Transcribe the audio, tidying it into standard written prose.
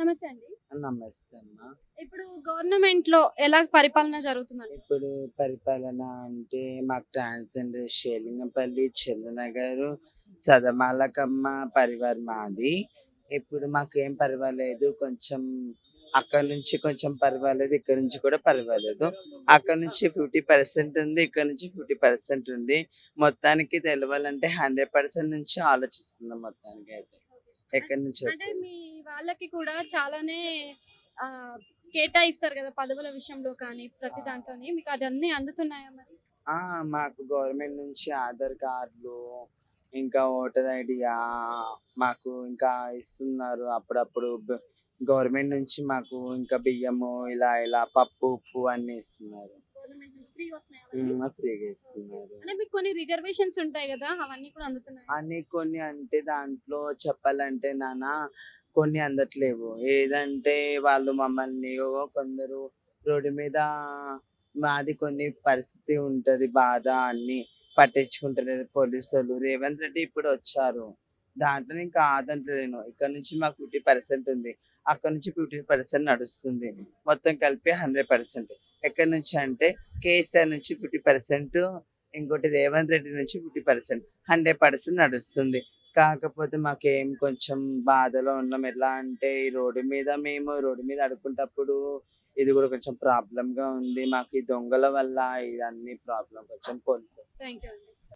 నమస్తే అండి. నమస్తే అమ్మా. ఇప్పుడు గవర్నమెంట్‌లో ఎలా పరిపాలన జరుగుతుందండి? ఇప్పుడు పరిపాలన అంటే మాకు ట్రాన్స్‌జెండర్ షేలింగపల్లి, చంద్రనగరు, సదమాలకమ్మ పరివార్ మాది. ఇప్పుడు మాకేం పర్వాలేదు. కొంచెం అక్కడి నుంచి కొంచెం పర్వాలేదు. ఇక్కడి నుంచి కూడా పర్వాలేదు. అక్కడి నుంచి 50% ఉంది. ఇక్కడి నుంచి 50% ఉంది. మొత్తానికి తెలవాలంటే 100% నుంచి ఆలోచిస్తున్నాం మొత్తానికైతే. ఎక్కడి నుంచి అంటే వస్తది. మీ వాళ్ళకి కూడా చాలానే ఆహ్, కేటాయిస్తారు గదా! పదవుల విషయంలో కానీ, ప్రతి దాంట్లోని. మీకు అదన్నీ అందుతున్నాయా మరి? ఆ! మాకు గవర్నమెంట్ నుంచి ఆధార్ కార్డులు, ఇంకా ఓటర్ ఐడీ మాకు ఇంకా ఇస్తున్నారు. అప్పుడప్పుడు గవర్నమెంట్ నుంచి మాకు ఇంకా బియ్యము ఇలా ఇలా పప్పు, ఉప్పు అన్నీ ఇస్తున్నారు. గవర్నమెంట్ నుంచి ఫ్రీగా వస్తున్నాయా అవన్నీ? ఫ్రీగా ఇస్తున్నారు. అంటే మీకు కొన్ని రిజర్వేషన్స్ ఉంటాయి గదా! అవన్నీ కూడా అందుతున్నాయా? అని కొన్ని అంటే దాంట్లో చెప్పాలంటే కొన్ని అందట్లేవు. ఏదంటే వాళ్ళు మమ్మల్ని కొందరు రోడ్డు మీద మాది కొన్ని పరిస్థితి ఉంటది బాధ అన్నీ పట్టించుకుంటలేదు పోలీసోళ్ళు. రేవంత్ రెడ్డి ఇప్పుడు వచ్చారు. దాంట్లో నేను కాదంటలేను. ఇక్కడ నుంచి మాకు 50% ఉంది. అక్కడి నుంచి 50% నడుస్తుంది. మొత్తం కలిపి 100%. ఎక్కడి నుంచి అంటే కేసీఆర్ నుంచి 50%, ఇంకోటి రేవంత్ రెడ్డి నుంచి 50%, 100% నడుస్తుంది. కాకపోతే మాకేం కొంచెం బాధలో ఉన్నాం. ఎలా అంటే రోడ్డు మీద అడుక్కుంటప్పుడు ఇది కూడా కొంచెం ప్రాబ్లమ్‌గా ఉంది. మాకు ఈ దొంగల వల్ల ఇదన్నీ ప్రాబ్లమ్ కొంచెం పోలీసు థాంక్ యూ అండి.